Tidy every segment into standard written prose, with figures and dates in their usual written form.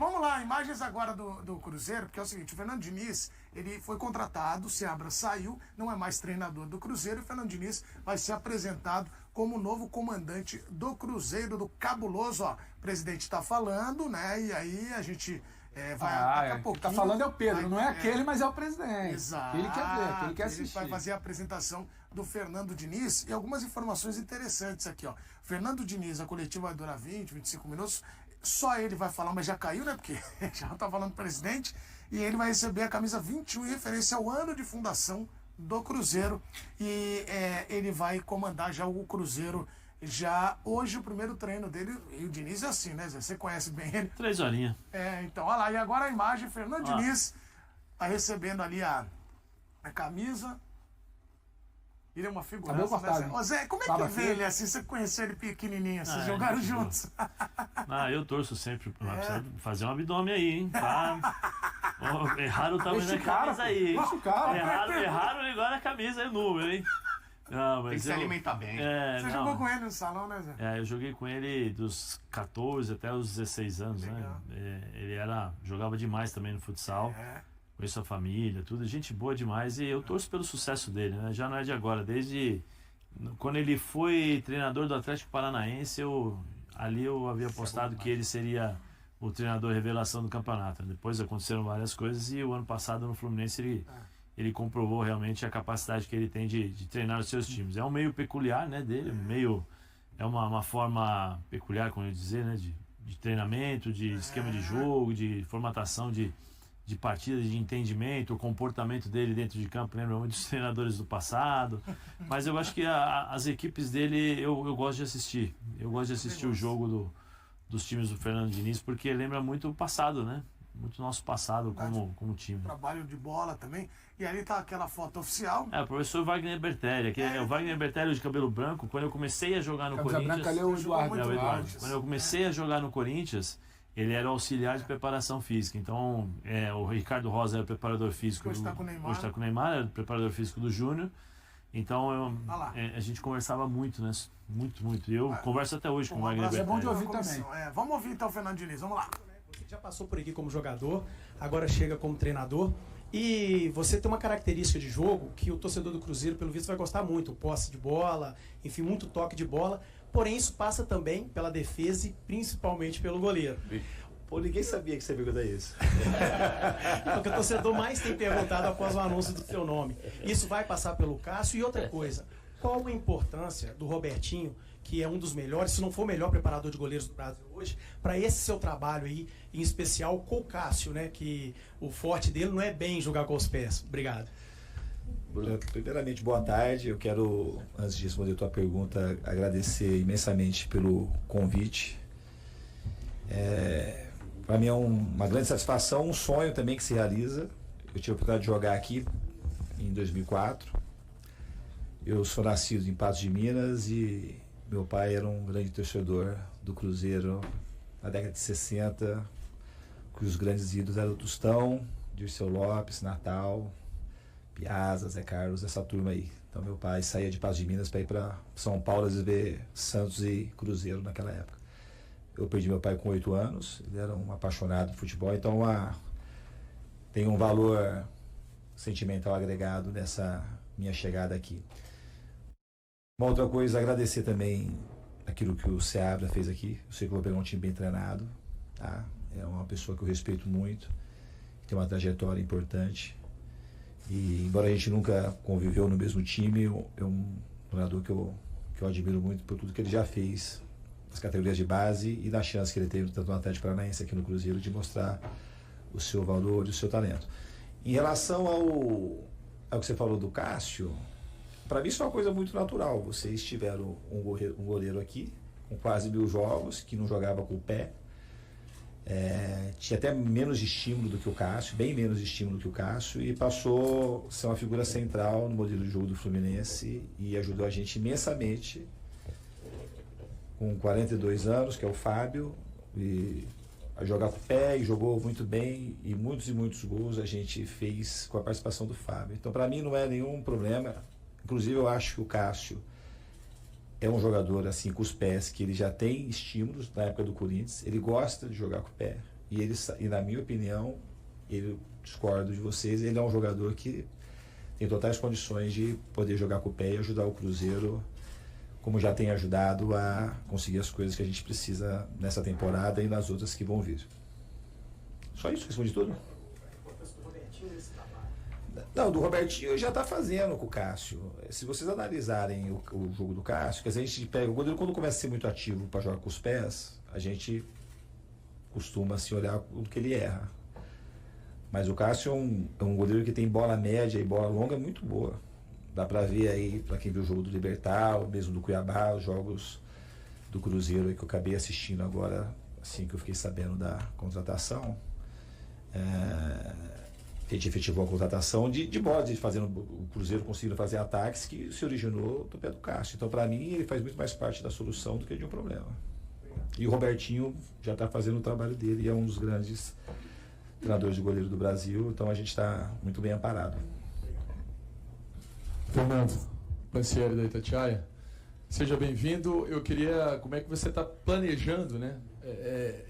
vamos lá, imagens agora do Cruzeiro, porque é o seguinte, o Fernando Diniz, ele foi contratado, o Seabra saiu, não é mais treinador do Cruzeiro, e o Fernando Diniz vai ser apresentado como novo comandante do Cruzeiro, do Cabuloso, ó. O presidente está falando, né, e aí a gente vai daqui a pouquinho... Tá falando é o Pedro, não é aquele, mas é o presidente. Exato. Ele quer ver, que ele quer assistir. Ele vai fazer a apresentação do Fernando Diniz e algumas informações interessantes aqui, ó. Fernando Diniz, a coletiva vai durar 20, 25 minutos, só ele vai falar, mas já caiu, né? Porque já tá falando presidente. E ele vai receber a camisa 21 em referência ao ano de fundação do Cruzeiro. E ele vai comandar já o Cruzeiro. Já hoje o primeiro treino dele, e o Diniz é assim, né, Zé? Você conhece bem ele. 3 horinhas. Então, olha lá. E agora a imagem, Fernando Diniz tá recebendo ali a camisa. Ele é uma figura. Né, Zé, como é que vê ele assim? Você conheceu ele pequenininho, vocês jogaram juntos? Eu torço sempre pra fazer um abdômen aí, hein? Erraram o tamanho da camisa aí. Erraram agora a camisa e o número, hein? Não, mas tem que se alimentar bem. Você jogou com ele no salão, né, Zé? Eu joguei com ele dos 14 até os 16 anos, legal. Né? Ele jogava demais também no futsal. Conheço a família, tudo, gente boa demais, e eu torço pelo sucesso dele, né? Já não é de agora, desde quando ele foi treinador do Atlético Paranaense, eu havia apostado que ele seria o treinador revelação do campeonato. Depois aconteceram várias coisas e o ano passado no Fluminense ele comprovou realmente a capacidade que ele tem de treinar os seus times. É um meio peculiar, né, dele, é uma forma peculiar, como eu dizer, né, de treinamento, de esquema de jogo, de formatação de partidas, de entendimento, o comportamento dele dentro de campo lembra muito dos treinadores do passado, mas eu acho que as equipes dele eu gosto de assistir. Eu gosto de assistir o jogo dos times do Fernando Diniz, porque lembra muito o passado, né? Muito nosso passado como time. Trabalho de bola também. E ali tá aquela foto oficial. O professor Wagner Bertelli, o Wagner Bertelli de cabelo branco. Quando eu comecei a jogar no Corinthians, branca, ali é o Eduardo. Quando eu comecei a jogar no Corinthians, ele era auxiliar de preparação física. Então, o Ricardo Rosa era o preparador físico. Hoje está com o Neymar. Hoje está com o Neymar, era o preparador físico do Júnior. Então, a gente conversava muito, né? Muito. E eu converso até hoje com o Wagner Bertelli. É bom de ouvir também. Vamos ouvir então o Fernando Diniz, vamos lá. Você já passou por aqui como jogador, agora chega como treinador. E você tem uma característica de jogo que o torcedor do Cruzeiro, pelo visto, vai gostar muito. Posse de bola, enfim, muito toque de bola. Porém, isso passa também pela defesa e principalmente pelo goleiro. Pô, ninguém sabia que você ia perguntar isso. É o que o torcedor mais tem perguntado após o anúncio do seu nome. Isso vai passar pelo Cássio. E outra coisa, qual a importância do Robertinho, que é um dos melhores, se não for o melhor preparador de goleiros do Brasil hoje, para esse seu trabalho aí, em especial com o Cássio, né? Que o forte dele não é bem jogar com os pés. Obrigado. Primeiramente, boa tarde. Eu quero, antes de responder a tua pergunta, agradecer imensamente pelo convite. Para mim é uma grande satisfação, um sonho também que se realiza. Eu tive a oportunidade de jogar aqui em 2004. Eu sou nascido em Patos de Minas e meu pai era um grande torcedor do Cruzeiro na década de 60, cujos grandes ídolos eram o Tostão, Dirceu Lopes, Natal, Piazza, Zé Carlos, essa turma aí. Então meu pai saía de Patos de Minas para ir para São Paulo às vezes ver Santos e Cruzeiro naquela época. Eu perdi meu pai com 8 anos, ele era um apaixonado por futebol, então tem um valor sentimental agregado nessa minha chegada aqui. Uma outra coisa, agradecer também aquilo que o Seabra fez aqui. Eu sei que eu vou pegar um time bem treinado, tá? É uma pessoa que eu respeito muito, tem uma trajetória importante. E embora a gente nunca conviveu no mesmo time, é um treinador que eu admiro muito por tudo que ele já fez nas categorias de base e na chance que ele teve tanto no Atlético Paranaense aqui no Cruzeiro de mostrar o seu valor e o seu talento. Em relação ao que você falou do Cássio, para mim isso é uma coisa muito natural. Vocês tiveram um goleiro aqui com quase 1000 jogos, que não jogava com o pé, tinha até menos estímulo do que o Cássio, bem menos estímulo do que o Cássio, e passou a ser uma figura central no modelo de jogo do Fluminense e ajudou a gente imensamente. Com 42 anos, que é o Fábio, a jogar com o pé, e jogou muito bem, e muitos gols a gente fez com a participação do Fábio. Então para mim não é nenhum problema. Inclusive eu acho que o Cássio é um jogador assim com os pés, que ele já tem estímulos na época do Corinthians, ele gosta de jogar com o pé, e na minha opinião, eu discordo de vocês, ele é um jogador que tem totais condições de poder jogar com o pé e ajudar o Cruzeiro, como já tem ajudado a conseguir as coisas que a gente precisa nessa temporada e nas outras que vão vir. Só isso? Respondi tudo? Não, do Robertinho já está fazendo com o Cássio. Se vocês analisarem o jogo do Cássio, que a gente pega o goleiro, quando começa a ser muito ativo para jogar com os pés, a gente costuma se olhar o que ele erra. Mas o Cássio é um goleiro que tem bola média e bola longa muito boa. Dá para ver aí, para quem viu o jogo do Libertad, ou mesmo do Cuiabá, os jogos do Cruzeiro aí que eu acabei assistindo agora, assim que eu fiquei sabendo da contratação. A gente efetivou a contratação de bola, fazendo o Cruzeiro conseguindo fazer ataques que se originou do pé do Cássio. Então, para mim, ele faz muito mais parte da solução do que de um problema. E o Robertinho já está fazendo o trabalho dele e é um dos grandes treinadores de goleiro do Brasil, então a gente está muito bem amparado. Fernando Pansieri da Itatiaia, seja bem-vindo. Eu queria, como é que você está planejando, né?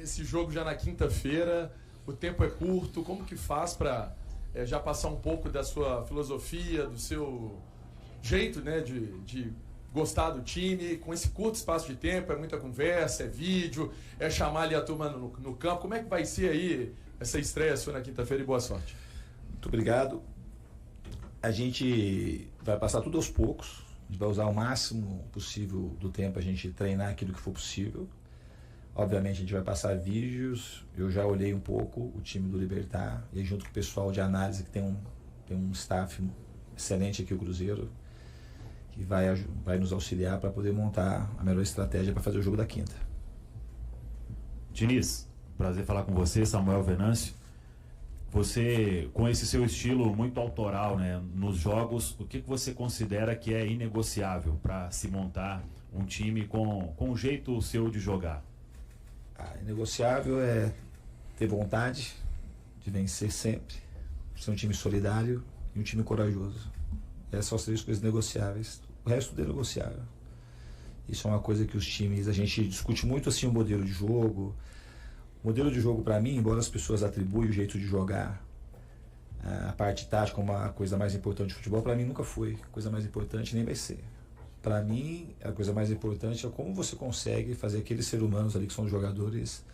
Esse jogo já na quinta-feira, o tempo é curto, como que faz para já passar um pouco da sua filosofia, do seu jeito, né, de gostar do time, com esse curto espaço de tempo, é muita conversa, é vídeo, é chamar ali a turma no campo, como é que vai ser aí essa estreia sua na quinta-feira e boa sorte? Muito obrigado. A gente vai passar tudo aos poucos, a gente vai usar o máximo possível do tempo a gente treinar aquilo que for possível. Obviamente a gente vai passar vídeos, eu já olhei um pouco o time do Libertad, e junto com o pessoal de análise que tem um staff excelente aqui, o Cruzeiro, que vai nos auxiliar para poder montar a melhor estratégia para fazer o jogo da quinta. Diniz, prazer falar com você, Samuel Venâncio. Você, com esse seu estilo muito autoral, né, nos jogos, o que você considera que é inegociável para se montar um time com um jeito seu de jogar? Inegociável é ter vontade de vencer sempre, ser um time solidário e um time corajoso. Essas são as 3 coisas negociáveis. O resto tudo é negociável. Isso é uma coisa que os times, a gente discute muito assim o modelo de jogo. O modelo de jogo, para mim, embora as pessoas atribuem o jeito de jogar, a parte tática como a coisa mais importante do futebol, para mim nunca foi. A coisa mais importante nem vai ser. Para mim, a coisa mais importante é como você consegue fazer aqueles seres humanos ali que são os jogadores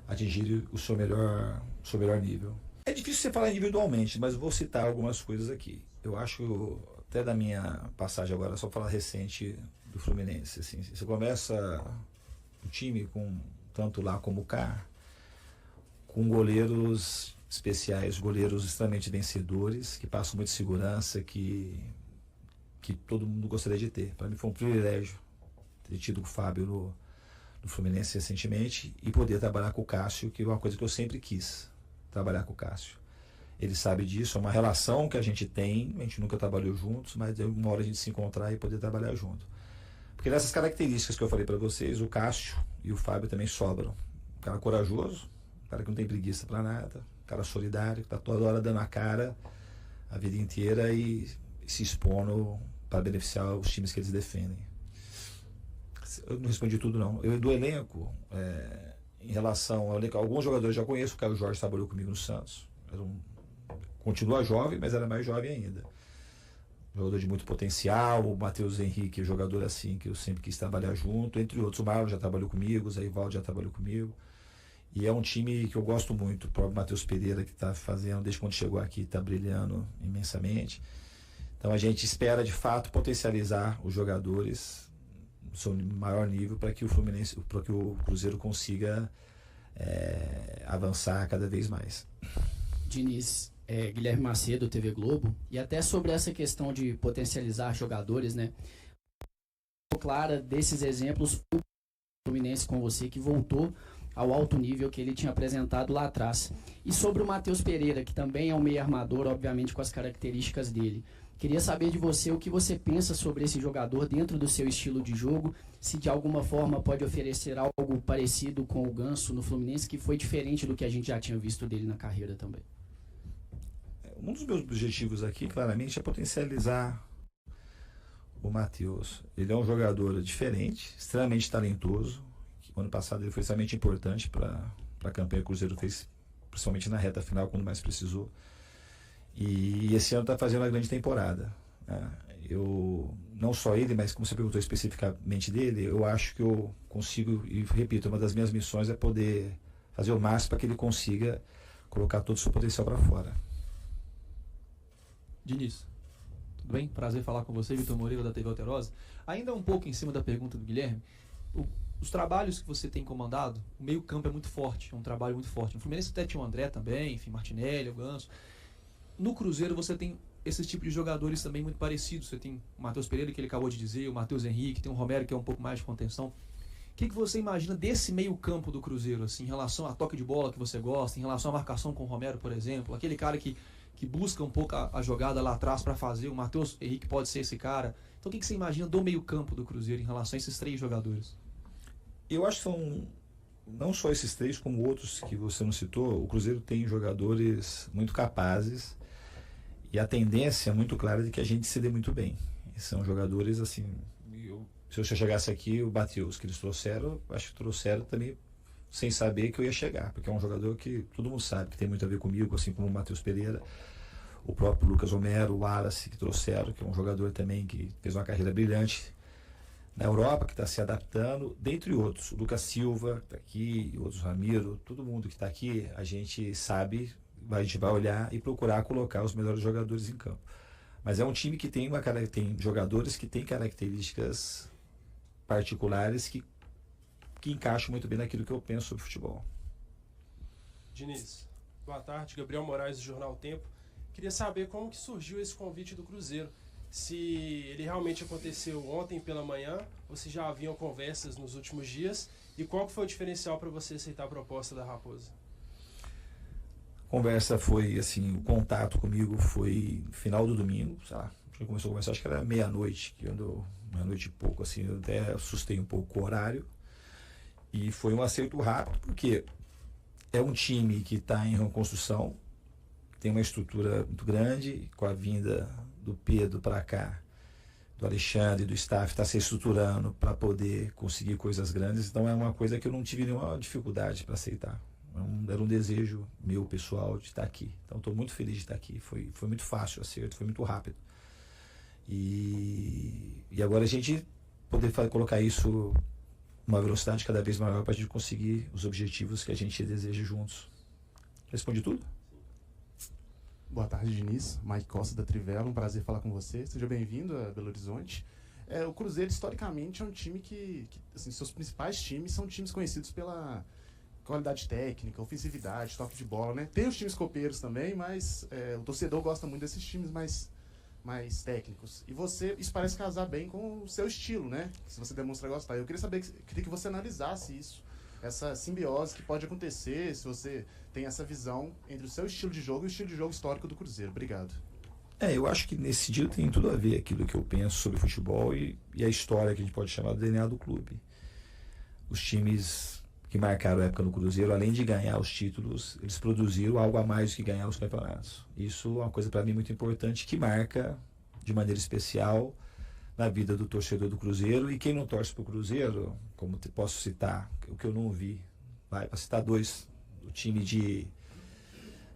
atingirem o seu melhor nível. É difícil você falar individualmente, mas vou citar algumas coisas aqui. Eu acho, até da minha passagem agora, só falar recente do Fluminense. Assim, você começa o time com tanto lá como cá, com goleiros especiais, goleiros extremamente vencedores, que passam muita segurança, que todo mundo gostaria de ter. Para mim foi um privilégio ter tido o Fábio no Fluminense recentemente e poder trabalhar com o Cássio, que é uma coisa que eu sempre quis, trabalhar com o Cássio. Ele sabe disso, é uma relação que a gente tem, a gente nunca trabalhou juntos, mas é uma hora a gente se encontrar e poder trabalhar junto. Porque nessas características que eu falei para vocês, o Cássio e o Fábio também sobram. Um cara corajoso, um cara que não tem preguiça para nada, um cara solidário, que está toda hora dando a cara a vida inteira e se expondo para beneficiar os times que eles defendem. Eu não respondi tudo, não. Eu do elenco, em relação ao elenco, alguns jogadores eu já conheço, o Caio Jorge trabalhou comigo no Santos. Continua jovem, mas era mais jovem ainda. Jogador de muito potencial, o Matheus Henrique, jogador assim, que eu sempre quis trabalhar junto, entre outros. O Marlon já trabalhou comigo, o Zé Ivaldo já trabalhou comigo. E é um time que eu gosto muito. O próprio Matheus Pereira, que está fazendo, desde quando chegou aqui, está brilhando imensamente. Então a gente espera, de fato, potencializar os jogadores no seu maior nível para que o Cruzeiro consiga avançar cada vez mais. Diniz, Guilherme Macedo, TV Globo, e até sobre essa questão de potencializar jogadores, né? Clara desses exemplos, o Fluminense com você, que voltou ao alto nível que ele tinha apresentado lá atrás. E sobre o Matheus Pereira, que também é um meio armador, obviamente com as características dele. Queria saber de você o que você pensa sobre esse jogador dentro do seu estilo de jogo, se de alguma forma pode oferecer algo parecido com o Ganso no Fluminense, que foi diferente do que a gente já tinha visto dele na carreira também. Um dos meus objetivos aqui, claramente, é potencializar o Matheus. Ele é um jogador diferente, extremamente talentoso. O ano passado ele foi extremamente importante para a campanha que o Cruzeiro fez principalmente na reta final, quando mais precisou. E esse ano está fazendo uma grande temporada, né? Não só ele, mas como você perguntou especificamente dele, eu acho que eu consigo, e repito, uma das minhas missões é poder fazer o máximo para que ele consiga colocar todo o seu potencial para fora. Diniz, tudo bem? Prazer falar com você, Vitor Moreira, da TV Alterosa. Ainda um pouco em cima da pergunta do Guilherme, os trabalhos que você tem comandado, o meio campo é muito forte, é um trabalho muito forte. No Fluminense até tinha o André também, enfim, Martinelli, o Ganso. No Cruzeiro você tem esse tipo de jogadores também muito parecidos. Você tem o Matheus Pereira, que ele acabou de dizer, o Matheus Henrique, tem o Romero, que é um pouco mais de contenção. O que você imagina desse meio campo do Cruzeiro, assim, em relação a toque de bola que você gosta, em relação à marcação com o Romero, por exemplo, aquele cara que busca um pouco a jogada lá atrás para fazer, o Matheus Henrique pode ser esse cara. Então o que você imagina do meio campo do Cruzeiro em relação a esses 3 jogadores? Eu acho que são não só esses 3, como outros que você não citou. O Cruzeiro tem jogadores muito capazes e a tendência é muito clara de que a gente se dê muito bem. E são jogadores assim, se eu chegasse aqui, o Matheus que eles trouxeram, acho que trouxeram também sem saber que eu ia chegar, porque é um jogador que todo mundo sabe que tem muito a ver comigo, assim como o Matheus Pereira, o próprio Lucas Romero, o Wallace que trouxeram, que é um jogador também que fez uma carreira brilhante na Europa, que está se adaptando, dentre outros. O Lucas Silva está aqui, outros, Ramiro, todo mundo que está aqui, a gente sabe, a gente vai olhar e procurar colocar os melhores jogadores em campo. Mas é um time que tem jogadores que têm características particulares que encaixam muito bem naquilo que eu penso sobre futebol. Diniz, boa tarde. Gabriel Moraes, do Jornal o Tempo. Queria saber como que surgiu esse convite do Cruzeiro. Se ele realmente aconteceu ontem pela manhã, ou se já haviam conversas nos últimos dias, e qual que foi o diferencial para você aceitar a proposta da Raposa? A conversa foi, assim, o contato comigo foi no final do domingo, sei lá, a gente começou a conversar, acho que era meia-noite, meia-noite e pouco, assim, eu até assustei um pouco o horário, e foi um acerto rápido, porque é um time que está em reconstrução, tem uma estrutura muito grande, com a vinda do Pedro para cá, do Alexandre, do staff, está se estruturando para poder conseguir coisas grandes. Então é uma coisa que eu não tive nenhuma dificuldade para aceitar. Era um desejo meu pessoal de estar aqui. Então estou muito feliz de estar aqui. Foi muito fácil o acerto, foi muito rápido. E agora a gente poder colocar isso uma velocidade cada vez maior para a gente conseguir os objetivos que a gente deseja juntos. Respondi tudo? Boa tarde, Diniz. Mike Costa, da Trivela. Um prazer falar com você. Seja bem-vindo a Belo Horizonte. O Cruzeiro, historicamente, é um time que assim, seus principais times são times conhecidos pela qualidade técnica, ofensividade, toque de bola, né? Tem os times copeiros também, mas o torcedor gosta muito desses times mais técnicos. E isso parece casar bem com o seu estilo, né? Se você demonstra gostar. Eu queria que você analisasse isso, essa simbiose que pode acontecer se você tem essa visão entre o seu estilo de jogo e o estilo de jogo histórico do Cruzeiro. Obrigado. Eu acho que nesse sentido tem tudo a ver aquilo que eu penso sobre futebol e a história que a gente pode chamar do DNA do clube. Os times que marcaram a época no Cruzeiro, além de ganhar os títulos, eles produziram algo a mais do que ganhar os campeonatos. Isso é uma coisa para mim muito importante, que marca de maneira especial na vida do torcedor do Cruzeiro. E quem não torce para o Cruzeiro, como posso citar, o que eu não vi, para citar 2, o time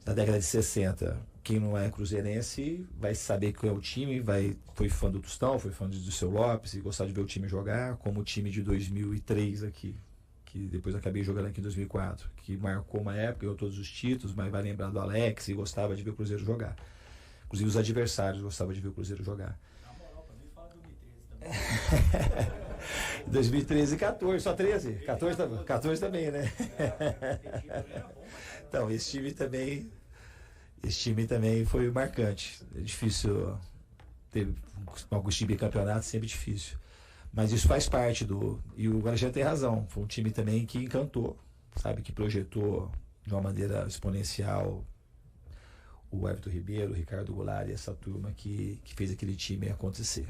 da década de 60, quem não é cruzeirense vai saber que é o time, foi fã do Tostão, foi fã do Seu Lopes e gostar de ver o time jogar, como o time de 2003 aqui, que depois acabei jogando aqui em 2004, que marcou uma época, ganhou todos os títulos, mas vai lembrar do Alex e gostava de ver o Cruzeiro jogar. Inclusive os adversários gostavam de ver o Cruzeiro jogar. 2013 e 14, só 13? 14 também, né? Então, esse time também foi marcante. É difícil ter alguns times de campeonato, sempre difícil. Mas isso faz parte e o Guarajá tem razão. Foi um time também que encantou, sabe? Que projetou de uma maneira exponencial o Everton Ribeiro, o Ricardo Goulart e essa turma que fez aquele time acontecer.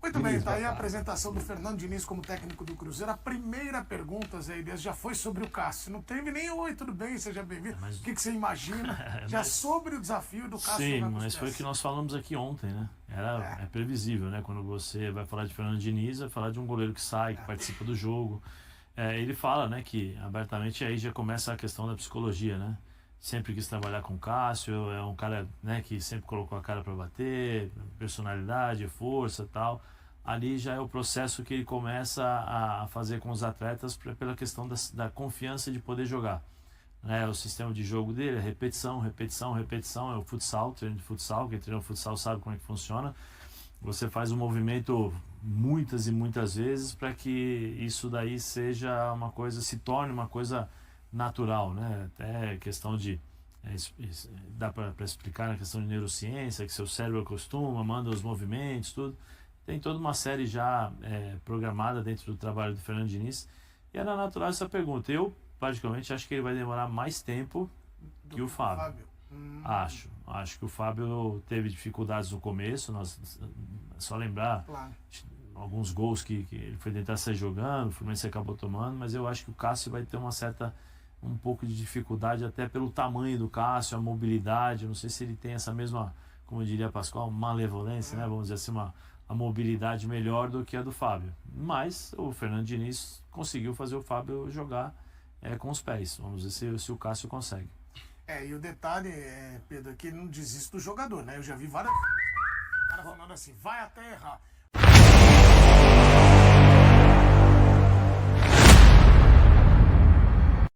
Muito bem, tá aí a apresentação do Fernando Diniz como técnico do Cruzeiro. A primeira pergunta, Zé Elias, já foi sobre o Cássio. Não teve nem oi, tudo bem, seja bem-vindo. O que você imagina já sobre o desafio do Cássio? Sim, mas foi o que nós falamos aqui ontem, né? É previsível, né? Quando você vai falar de Fernando Diniz, vai falar de um goleiro que sai, que participa do jogo. ele fala, né, que abertamente aí já começa a questão da psicologia, né? Sempre quis trabalhar com o Cássio, é um cara, né, que sempre colocou a cara para bater, personalidade, força e tal. Ali já é o processo que ele começa a fazer com os atletas pela questão da confiança de poder jogar. O sistema de jogo dele é repetição, repetição, repetição, é o futsal, treino de futsal, quem treina futsal sabe como é que funciona. Você faz um movimento muitas e muitas vezes para que isso daí seja uma coisa, se torne uma coisa natural, né? Até questão de, dá para explicar na questão de neurociência, que seu cérebro acostuma, manda os movimentos, tudo. Tem toda uma série já programada dentro do trabalho do Fernando Diniz. E era natural essa pergunta. Eu, particularmente, acho que ele vai demorar mais tempo que o Fábio. Acho que o Fábio teve dificuldades no começo. Só lembrar alguns gols que ele foi tentar sair jogando, o Fluminense acabou tomando, mas eu acho que o Cássio vai ter um pouco de dificuldade, até pelo tamanho do Cássio, a mobilidade. Não sei se ele tem essa mesma, como diria Pascoal, malevolência, né? Vamos dizer assim, a mobilidade melhor do que a do Fábio. Mas o Fernando Diniz conseguiu fazer o Fábio jogar com os pés. Vamos ver se o Cássio consegue. E o detalhe, Pedro, é que ele não desiste do jogador, né? Eu já vi várias caras falando assim, vai até errar.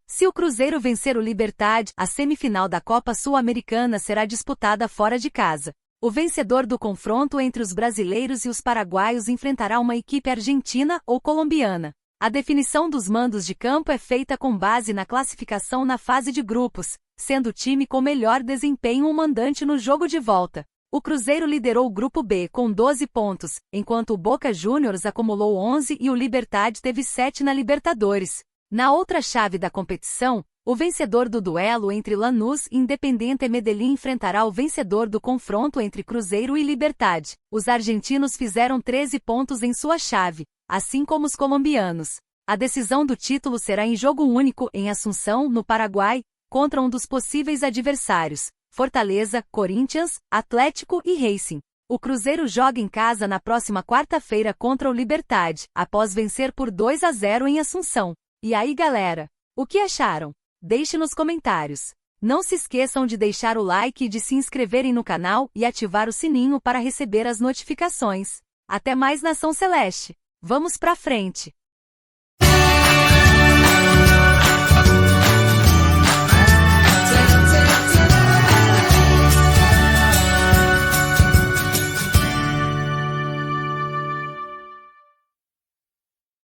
Se o Cruzeiro vencer o Libertad, a semifinal da Copa Sul-Americana será disputada fora de casa. O vencedor do confronto entre os brasileiros e os paraguaios enfrentará uma equipe argentina ou colombiana. A definição dos mandos de campo é feita com base na classificação na fase de grupos, sendo o time com melhor desempenho o mandante no jogo de volta. O Cruzeiro liderou o Grupo B com 12 pontos, enquanto o Boca Juniors acumulou 11 e o Libertad teve 7 na Libertadores. Na outra chave da competição, o vencedor do duelo entre Lanús e Independiente Medellín enfrentará o vencedor do confronto entre Cruzeiro e Libertad. Os argentinos fizeram 13 pontos em sua chave, assim como os colombianos. A decisão do título será em jogo único em Assunção, no Paraguai, contra um dos possíveis adversários, Fortaleza, Corinthians, Atlético e Racing. O Cruzeiro joga em casa na próxima quarta-feira contra o Libertad, após vencer por 2-0 em Assunção. E aí, galera? O que acharam? Deixe nos comentários. Não se esqueçam de deixar o like e de se inscreverem no canal e ativar o sininho para receber as notificações. Até mais, Nação Celeste! Vamos pra frente!